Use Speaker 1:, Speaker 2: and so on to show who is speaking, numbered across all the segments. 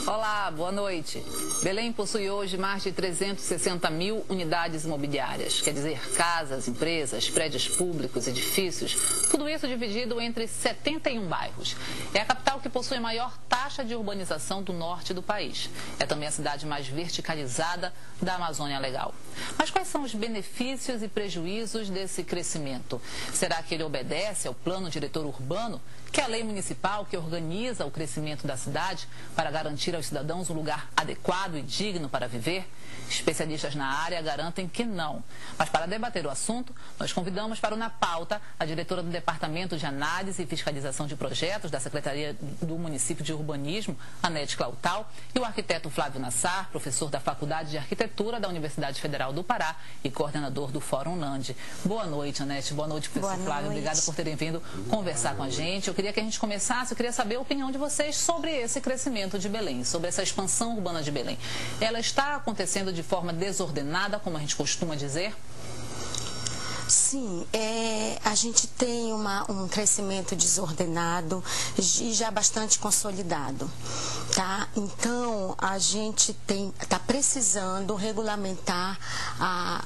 Speaker 1: Olá, boa noite. Belém possui hoje mais de 360 mil unidades imobiliárias, quer dizer, casas, empresas, prédios públicos, edifícios, tudo isso dividido entre 71 bairros. É a capital que possui a maior taxa de urbanização do norte do país. É também a cidade mais verticalizada da Amazônia Legal. Mas quais são os benefícios e prejuízos desse crescimento? Será que ele obedece ao plano diretor urbano, que é a lei municipal que organiza o crescimento da cidade para garantir aos cidadãos um lugar adequado e digno para viver? Especialistas na área garantem que não. Mas para debater o assunto, nós convidamos para o Na Pauta a diretora do Departamento de Análise e Fiscalização de Projetos da Secretaria do Município de Urbanismo, Anete Clautal, e o arquiteto Flávio Nassar, professor da Faculdade de Arquitetura da Universidade Federal do Pará e coordenador do Fórum Lande. Boa noite, Anete. Boa noite, professor Flávio. Obrigada por terem vindo conversar com a gente. Eu queria que a gente começasse, eu queria saber a opinião de vocês sobre esse crescimento de Belém, sobre essa expansão urbana de Belém. Ela está acontecendo de forma desordenada, como a gente costuma dizer?
Speaker 2: Sim, a gente tem um crescimento desordenado e já bastante consolidado, tá? Então, a gente está precisando regulamentar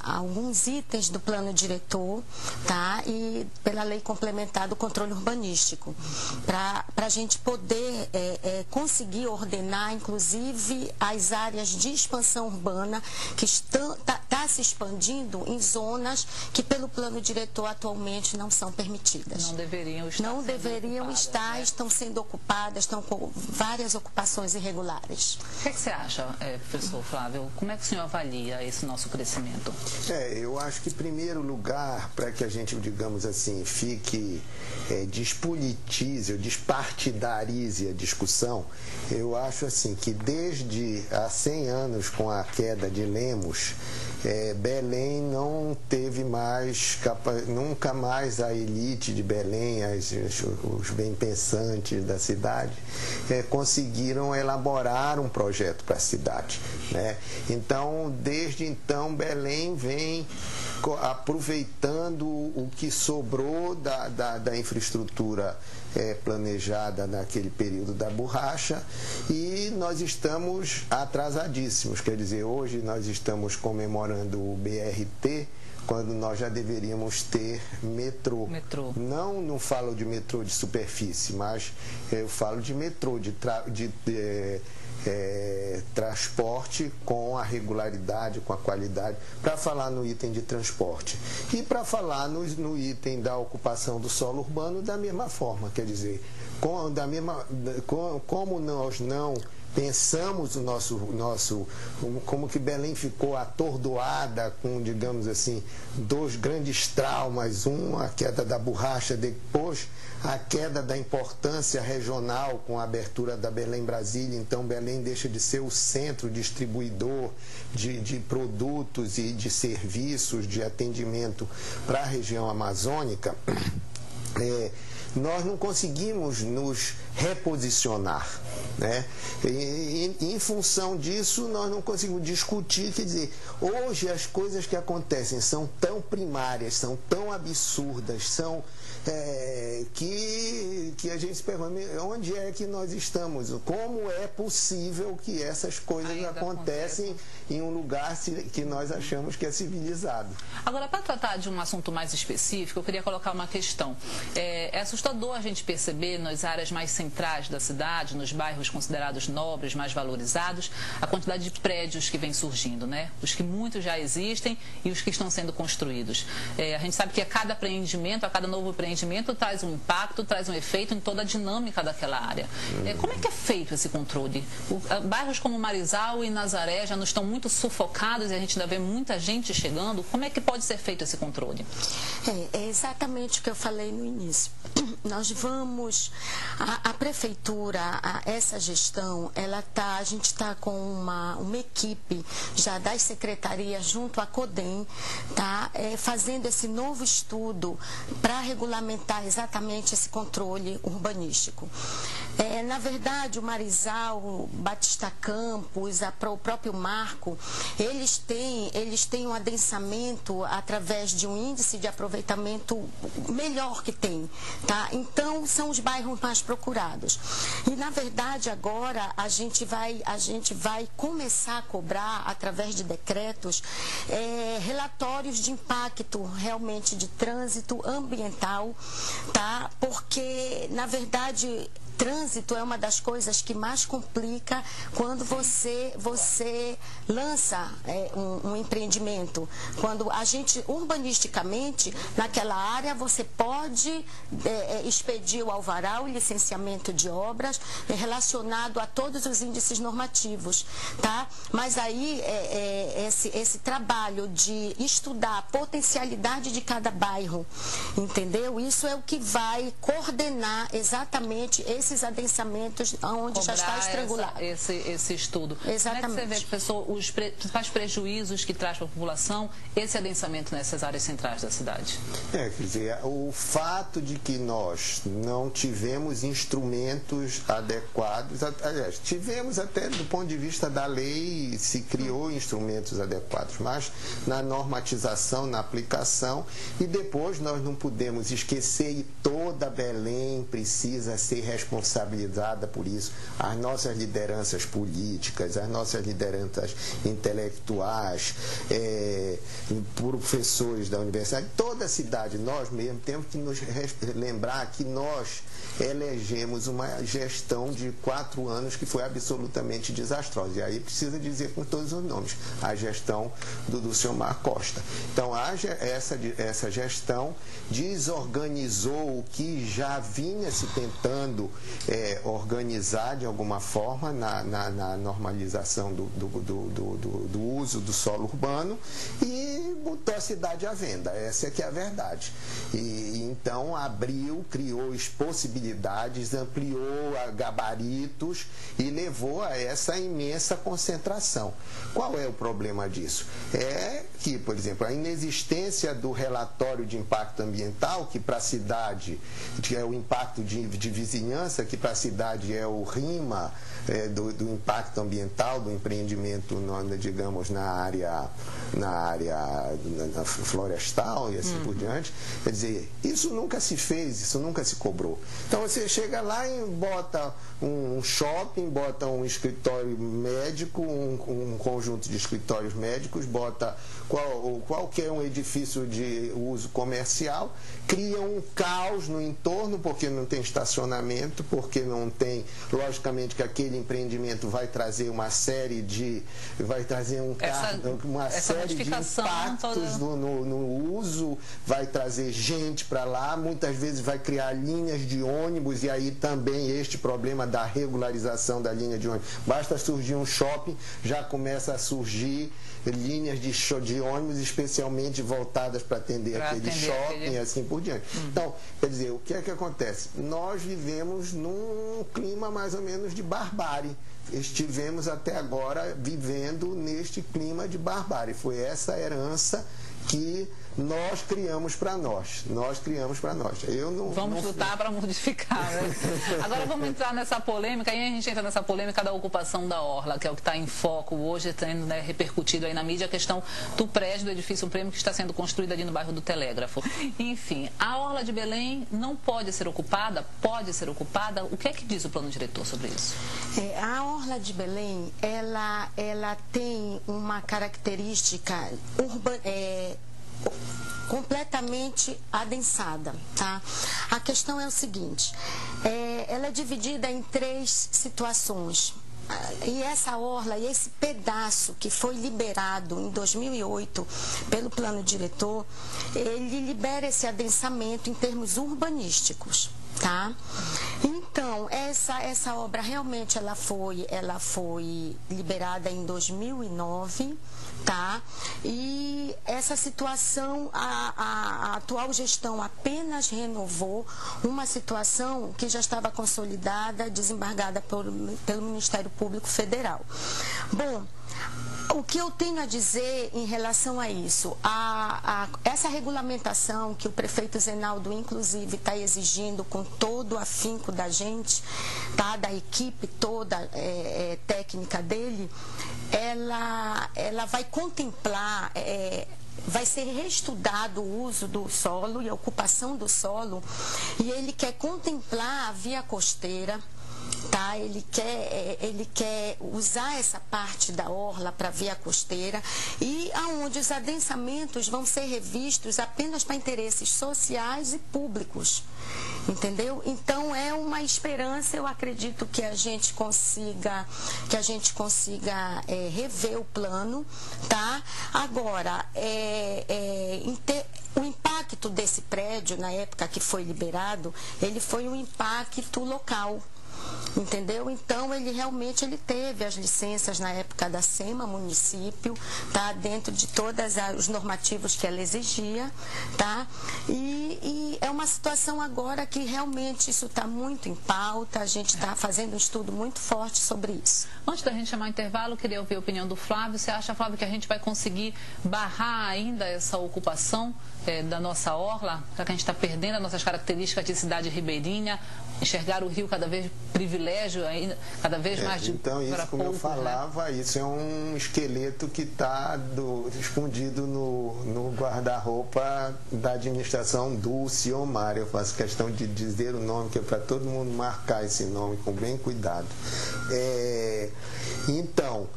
Speaker 2: alguns itens do plano diretor, tá? E pela lei complementar do controle urbanístico, para a gente poder conseguir ordenar, inclusive, as áreas de expansão urbana que está se expandindo em zonas que pelo plano diretor atualmente não são permitidas.
Speaker 1: Não deveriam estar. Não deveriam estar,
Speaker 2: né? Estão sendo ocupadas, estão com várias ocupações irregulares.
Speaker 1: O que você acha, professor Flávio? Como é que o senhor avalia esse nosso crescimento?
Speaker 3: Eu acho que, em primeiro lugar, para que a gente, digamos assim, despolitize ou despartidarize a discussão, eu acho assim que desde há 100 anos, com a queda de Lemos, Belém não teve mais, nunca mais a elite de Belém, os bem-pensantes da cidade, conseguiram elaborar um projeto para a cidade, né? Então, desde então, Belém vem aproveitando o que sobrou da infraestrutura planejada naquele período da borracha, e nós estamos atrasadíssimos. Quer dizer, hoje nós estamos comemorando o BRT, quando nós já deveríamos ter metrô. Não falo de metrô de superfície, mas eu falo de metrô, de transporte com a regularidade, com a qualidade, para falar no item de transporte. E para falar no item da ocupação do solo urbano da mesma forma, quer dizer, como nós não pensamos como que Belém ficou atordoada com, digamos assim, dois grandes traumas, a queda da borracha, depois a queda da importância regional com a abertura da Belém-Brasília. Então Belém deixa de ser o centro distribuidor de produtos e de serviços de atendimento para a região amazônica. Nós não conseguimos nos reposicionar, né? Em função disso, nós não conseguimos discutir. Quer dizer, hoje as coisas que acontecem são tão primárias, são tão absurdas, são que a gente se pergunta, onde é que nós estamos? Como é possível que essas coisas acontecem em um lugar que nós achamos que é civilizado?
Speaker 1: Agora, para tratar de um assunto mais específico, eu queria colocar uma questão. É assustador a gente perceber nas áreas mais centrais da cidade, nos bairros considerados nobres, mais valorizados, a quantidade de prédios que vem surgindo, né? Os que muitos já existem e os que estão sendo construídos. A gente sabe que a cada novo empreendimento traz um impacto, traz um efeito em toda a dinâmica daquela área. Como é que é feito esse controle? Bairros como Marizal e Nazaré já não estão muito sufocados e a gente ainda vê muita gente chegando. Como é que pode ser feito esse controle?
Speaker 2: É exatamente o que eu falei no início. Nós vamos, a prefeitura, essa gestão, a gente está com uma equipe já das secretarias junto à CODEM, tá? Fazendo esse novo estudo para regulamentar regulamentar exatamente esse controle urbanístico. Na verdade, o Marizal, o Batista Campos, o próprio Marco, eles têm um adensamento através de um índice de aproveitamento melhor que tem, tá? Então, são os bairros mais procurados. E, na verdade, agora a gente vai começar a cobrar, através de decretos, relatórios de impacto realmente de trânsito ambiental, tá? Porque, na verdade, trânsito é uma das coisas que mais complica quando você lança um empreendimento. Quando a gente, urbanisticamente, naquela área, você pode expedir o alvará, o licenciamento de obras relacionado a todos os índices normativos, tá? Mas aí, esse trabalho de estudar a potencialidade de cada bairro, entendeu? Isso é o que vai coordenar exatamente esses adensamentos onde já está estrangulado.
Speaker 1: Esse estudo.
Speaker 2: Exatamente.
Speaker 1: Como é que você vê, professor, os principais prejuízos que traz para a população esse adensamento nessas áreas centrais da cidade?
Speaker 3: Quer dizer, o fato de que nós não tivemos instrumentos adequados, aliás, tivemos até do ponto de vista da lei, se criou instrumentos adequados, mas na normatização, na aplicação, e depois nós não podemos esquecer, e toda Belém precisa ser responsabilizada por isso, as nossas lideranças políticas, as nossas lideranças intelectuais, professores da universidade, toda a cidade, nós mesmo temos que nos lembrar que nós elegemos uma gestão de 4 anos que foi absolutamente desastrosa. E aí precisa dizer com todos os nomes, a gestão do senhor Mar Costa. Então, essa gestão desorganizou o que já vinha se tentando organizar de alguma forma na normalização do uso do solo urbano e botou a cidade à venda. Essa é que é a verdade. E então criou possibilidades, ampliou gabaritos e levou a essa imensa concentração. Qual é o problema disso? É que, por exemplo, a inexistência do relatório de impacto ambiental, que para a cidade é o impacto de vizinhança, que para a cidade é o RIMA do impacto ambiental, do empreendimento, digamos, na área florestal e assim por diante. Quer dizer, isso nunca se fez, isso nunca se cobrou. Então você chega lá e bota um shopping, bota um escritório médico, um conjunto de escritórios médicos, bota qualquer um edifício de uso comercial, cria um caos no entorno, porque não tem estacionamento, porque não tem, logicamente que aquele empreendimento vai trazer uma série de série de impactos no uso, vai trazer gente para lá, muitas vezes vai criar linhas de ônibus, e aí também este problema da regularização da linha de ônibus. Basta surgir um shopping, já começa a surgir linhas de ônibus especialmente voltadas para atender aquele shopping e assim por diante. Então, quer dizer, o que é que acontece? Nós vivemos num clima mais ou menos de barbárie. Estivemos até agora vivendo neste clima de barbárie. Foi essa herança que nós criamos para nós.
Speaker 1: Vamos lutar para modificar, né? Agora vamos entrar nessa polêmica, aí a gente entra nessa polêmica da ocupação da orla, que é o que está em foco hoje, tendo, né, repercutido aí na mídia a questão do prédio do edifício Prêmio que está sendo construído ali no bairro do Telégrafo. Enfim, a orla de Belém não pode ser ocupada? Pode ser ocupada? O que é que diz o plano diretor sobre isso?
Speaker 2: A orla de Belém, ela tem uma característica completamente adensada, tá? A questão é o seguinte, ela é dividida em 3 situações. E essa orla, e esse pedaço que foi liberado em 2008 pelo plano diretor, ele libera esse adensamento em termos urbanísticos, tá? Então, essa obra realmente ela foi liberada em 2009, tá? E essa situação, a atual gestão apenas renovou uma situação que já estava consolidada, desembargada pelo Ministério Público Federal. Bom, O que eu tenho a dizer em relação a isso, essa regulamentação que o prefeito Zenaldo, inclusive, está exigindo com todo o afinco da gente, tá, da equipe toda técnica dele, ela vai contemplar, vai ser reestudado o uso do solo e a ocupação do solo, e ele quer contemplar a via costeira. Tá? Ele quer usar essa parte da orla para via costeira, e aonde os adensamentos vão ser revistos apenas para interesses sociais e públicos, entendeu? Então é uma esperança, eu acredito que a gente consiga rever o plano, tá? Agora, o impacto desse prédio na época que foi liberado, ele foi um impacto local. Entendeu? Então, ele teve as licenças na época da SEMA, município, tá? Dentro de todos os normativos que ela exigia, tá? E é uma situação agora que realmente isso está muito em pauta, a gente está fazendo um estudo muito forte sobre isso.
Speaker 1: Antes da gente chamar o intervalo, eu queria ouvir a opinião do Flávio. Você acha, Flávio, que a gente vai conseguir barrar ainda essa ocupação da nossa orla, já que a gente está perdendo as nossas características de cidade ribeirinha, enxergar o rio cada vez privilégio, ainda, cada vez mais de
Speaker 3: então, isso, como eu falava, né? Isso é um esqueleto que está escondido no guarda-roupa da administração do Ciomar. Eu faço questão de dizer o nome, que é para todo mundo marcar esse nome com bem cuidado. Então,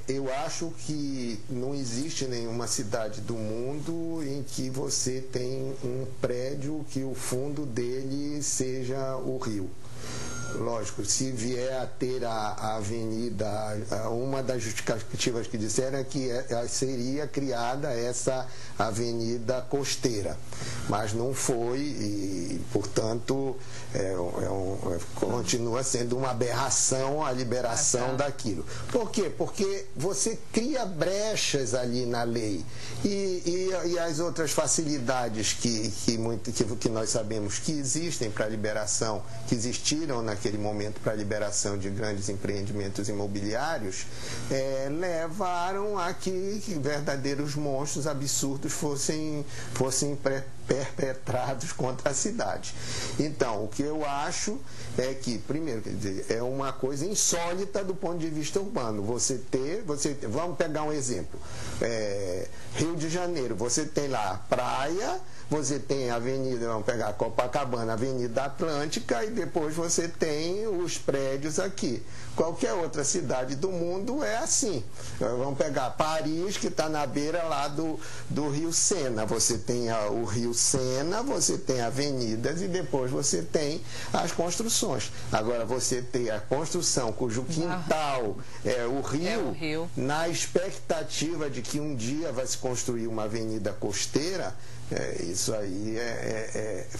Speaker 3: eu acho que não existe nenhuma cidade do mundo em que você tem um prédio que o fundo dele seja o rio. Lógico, se vier a ter a avenida, uma das justificativas que disseram é que seria criada essa avenida costeira, mas não foi e, portanto, continua sendo uma aberração a liberação daquilo. Por quê? Porque você cria brechas ali na lei e as outras facilidades que nós sabemos que existem para liberação, que existiram naquele momento para a liberação de grandes empreendimentos imobiliários, levaram a que verdadeiros monstros absurdos fossem perpetrados contra a cidade. Então, o que eu acho é que, primeiro, quer dizer, é uma coisa insólita do ponto de vista urbano. Vamos pegar um exemplo. Rio de Janeiro, você tem lá praia, você tem a avenida, vamos pegar Copacabana, Avenida Atlântica, e depois você tem os prédios aqui. Qualquer outra cidade do mundo é assim. Vamos pegar Paris, que está na beira lá do Rio Sena. Você tem o Rio Sena, você tem avenidas e depois você tem as construções. Agora, você tem a construção cujo quintal é o rio, na expectativa de que um dia vai se construir uma avenida costeira. Isso aí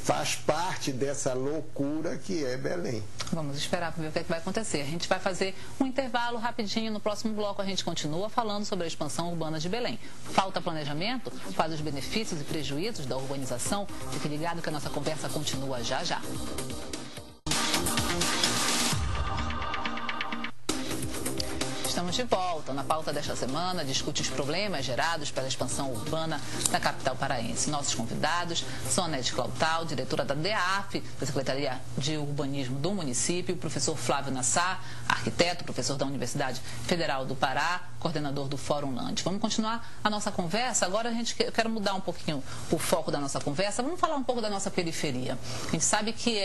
Speaker 3: faz parte dessa loucura que é Belém.
Speaker 1: Vamos esperar para ver o que vai acontecer. A gente vai fazer um intervalo rapidinho. No próximo bloco a gente continua falando sobre a expansão urbana de Belém. Falta planejamento? Quais os benefícios e prejuízos da urbanização? Fique ligado que a nossa conversa continua já já. Estamos de volta. Na pauta desta semana, discute os problemas gerados pela expansão urbana da capital paraense. Nossos convidados são a Nete Clautal, diretora da DEAF, da Secretaria de Urbanismo do município, o professor Flávio Nassar, arquiteto, professor da Universidade Federal do Pará, coordenador do Fórum Land. Vamos continuar a nossa conversa. Agora eu quero mudar um pouquinho o foco da nossa conversa. Vamos falar um pouco da nossa periferia. A gente sabe que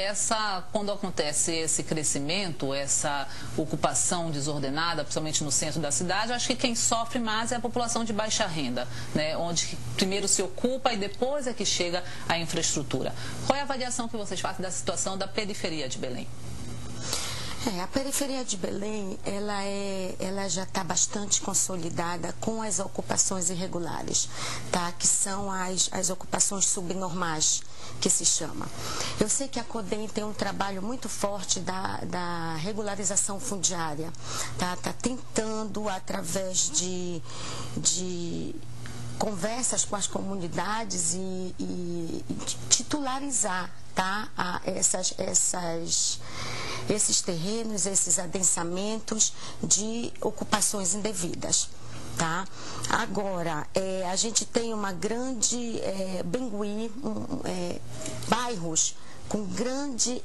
Speaker 1: quando acontece esse crescimento, essa ocupação desordenada, principalmente no centro da cidade, eu acho que quem sofre mais é a população de baixa renda, né? Onde primeiro se ocupa e depois é que chega a infraestrutura. Qual é a avaliação que vocês fazem da situação da periferia de Belém?
Speaker 2: A periferia de Belém, ela já está bastante consolidada com as ocupações irregulares, tá? Que são as ocupações subnormais, que se chama. Eu sei que a CODEM tem um trabalho muito forte da regularização fundiária, tá? Tá tentando, através de conversas com as comunidades e titularizar, tá? esses terrenos, esses adensamentos de ocupações indevidas. Tá? Agora, a gente tem uma grande Bengui, bairros com grande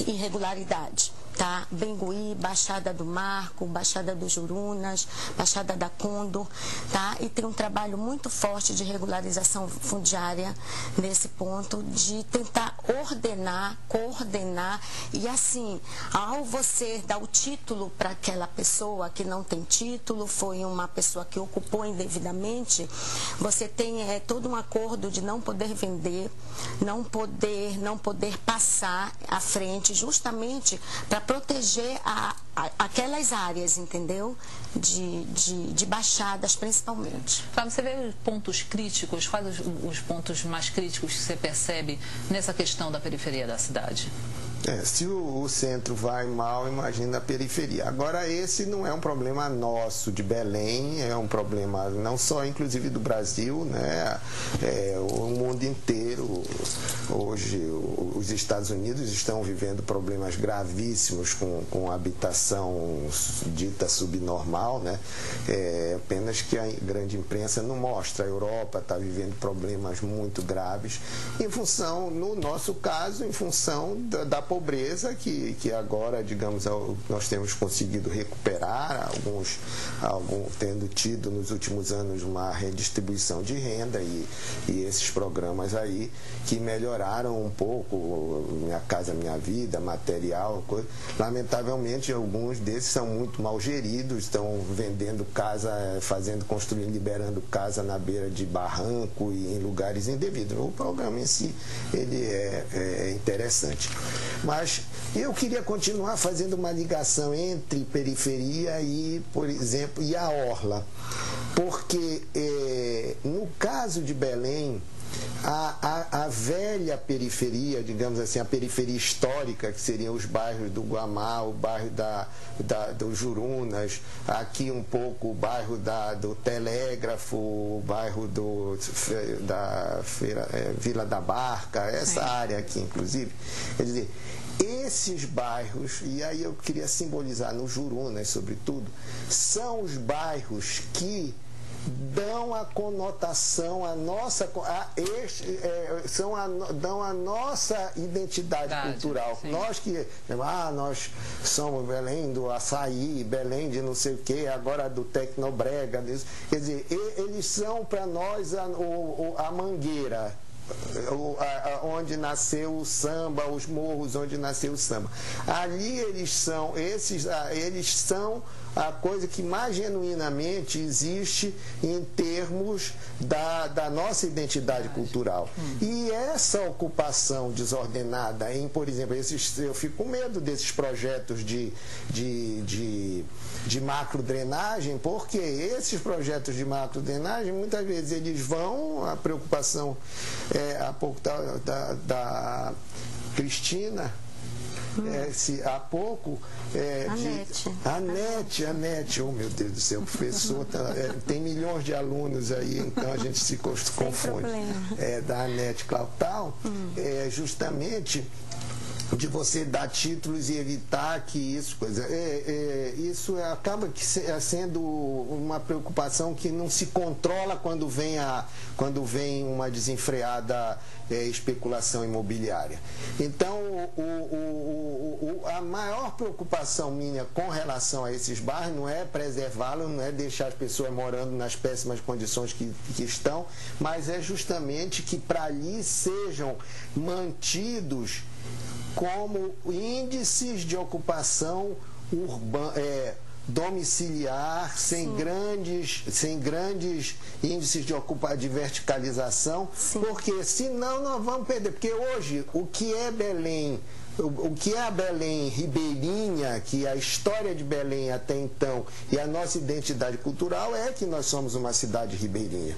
Speaker 2: irregularidade. Tá? Bengui, Baixada do Marco, Baixada dos Jurunas, Baixada da Condor, tá? E tem um trabalho muito forte de regularização fundiária nesse ponto, de tentar ordenar, coordenar, e assim, ao você dar o título para aquela pessoa que não tem título, foi uma pessoa que ocupou indevidamente, você tem todo um acordo de não poder vender, não poder passar à frente, justamente para proteger aquelas áreas, entendeu? De baixadas, principalmente.
Speaker 1: Você vê pontos críticos, quais os pontos mais críticos que você percebe nessa questão da periferia da cidade?
Speaker 3: Se o centro vai mal, imagina a periferia. Agora, esse não é um problema nosso de Belém, é um problema não só, inclusive, do Brasil, né? O mundo inteiro. Hoje, os Estados Unidos estão vivendo problemas gravíssimos com habitação dita subnormal, né? Apenas que a grande imprensa não mostra. A Europa está vivendo problemas muito graves, em função, no nosso caso, em função da pobreza que agora, digamos, nós temos conseguido recuperar, alguns tendo tido nos últimos anos uma redistribuição de renda e esses programas aí que melhoraram um pouco Minha Casa Minha Vida, material, coisa. Lamentavelmente, alguns desses são muito mal geridos, estão vendendo casa, construindo, liberando casa na beira de barranco e em lugares indevidos. O programa em si, ele é interessante. Mas eu queria continuar fazendo uma ligação entre periferia e, por exemplo, e a orla. Porque, no caso de Belém, a velha periferia, digamos assim, a periferia histórica, que seriam os bairros do Guamá, o bairro dos Jurunas, aqui um pouco o bairro do Telégrafo, o bairro da Vila da Barca, essa área aqui, inclusive. Quer dizer, esses bairros, e aí eu queria simbolizar no Jurunas, sobretudo, são os bairros que dão a conotação, dão a nossa identidade cultural. Sim. Nós somos Belém do açaí, Belém de não sei o quê, agora do tecnobrega. Quer dizer, eles são para nós a mangueira, onde nasceu o samba, os morros onde nasceu o samba. Ali eles são a coisa que mais genuinamente existe em termos da nossa identidade cultural. E essa ocupação desordenada por exemplo, eu fico com medo desses projetos de macrodrenagem, porque esses projetos de macrodrenagem, muitas vezes eles vão, a preocupação há pouco da Cristina, há pouco a NET, oh meu Deus do céu, o professor tem milhões de alunos aí, então a gente se confunde, da ANET Clautal, justamente de você dar títulos e evitar que isso acaba sendo uma preocupação que não se controla quando vem uma desenfreada especulação imobiliária. Então, a maior preocupação minha com relação a esses bairros não é preservá-los, não é deixar as pessoas morando nas péssimas condições que estão, mas é justamente que para ali sejam mantidos como índices de ocupação domiciliar, sem grandes índices de verticalização. Sim. Porque senão nós vamos perder. Porque hoje, o que é Belém, o que é a Belém ribeirinha, que a história de Belém até então e a nossa identidade cultural é que nós somos uma cidade ribeirinha.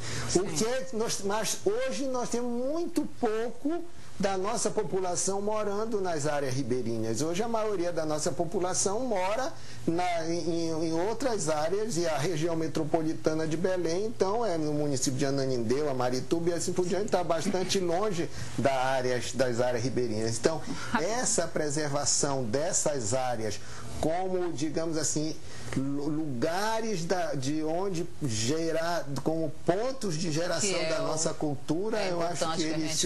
Speaker 3: Mas hoje nós temos muito pouco da nossa população morando nas áreas ribeirinhas. Hoje a maioria da nossa população mora em outras áreas, e a região metropolitana de Belém, então, é no município de Ananindeua, Marituba e assim por diante, está bastante longe das áreas ribeirinhas. Então, essa preservação dessas áreas como, digamos assim, lugares de onde gerar, como pontos de geração da nossa cultura, eu acho que eles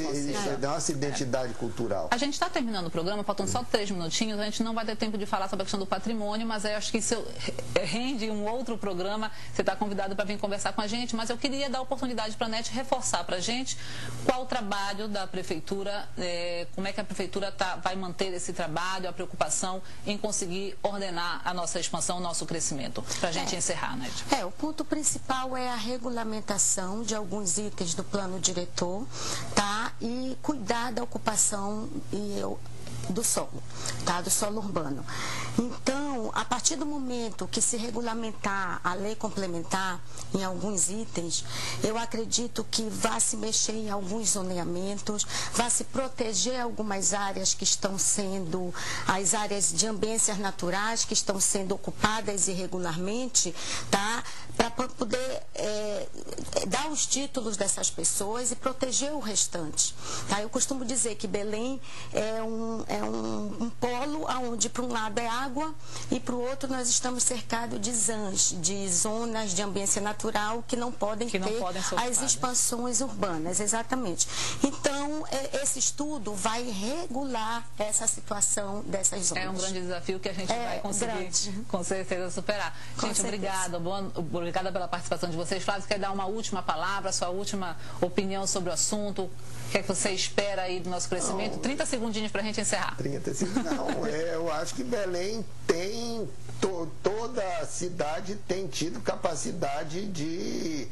Speaker 3: da nossa identidade cultural.
Speaker 1: A gente está terminando o programa, faltam só 3 minutinhos, a gente não vai ter tempo de falar sobre a questão do patrimônio, mas eu acho que isso rende um outro programa, você está convidado para vir conversar com a gente, mas eu queria dar a oportunidade para a NET reforçar para a gente qual o trabalho da Prefeitura, como é que a Prefeitura vai manter esse trabalho, a preocupação em conseguir ordenar a nossa expansão, o nosso crescimento. Para a gente encerrar, NET.
Speaker 2: O ponto principal é a regulamentação de alguns itens do plano diretor, tá? E cuidar da ocupação do solo, tá? Do solo urbano. Então, a partir do momento que se regulamentar a lei complementar em alguns itens, eu acredito que vai se mexer em alguns zoneamentos, vai se proteger algumas áreas que estão sendo, as áreas de ambiências naturais que estão sendo ocupadas irregularmente, tá? Para poder dar os títulos dessas pessoas e proteger o restante, tá? Eu costumo dizer que Belém é um polo onde para um lado é água e para o outro nós estamos cercados de zonas de ambiência natural que não podem ter as expansões urbanas, exatamente. Então, esse estudo vai regular essa situação dessas zonas.
Speaker 1: É um grande desafio que a gente vai conseguir, com certeza, superar. Gente, obrigada pela participação de vocês. Flávio, quer dar uma última palavra, sua última opinião sobre o assunto? O que é que você espera aí do nosso crescimento? 30 segundinhos para a gente encerrar.
Speaker 3: 30 segundos. Não, eu acho que Belém tem, toda a cidade tem tido capacidade de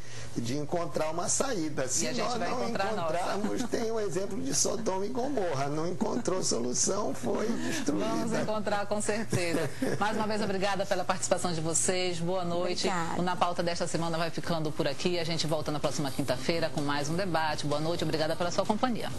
Speaker 3: encontrar uma saída. Se nós não encontrarmos, tem o exemplo de Sodoma e Gomorra. Não encontrou solução, foi destruída.
Speaker 1: Vamos encontrar, com certeza. Mais uma vez, obrigada pela participação de vocês. Boa noite.
Speaker 2: Obrigada.
Speaker 1: O Na Pauta desta semana vai ficando por aqui. A gente volta na próxima quinta-feira com mais um debate. Boa noite, obrigada pela sua companhia.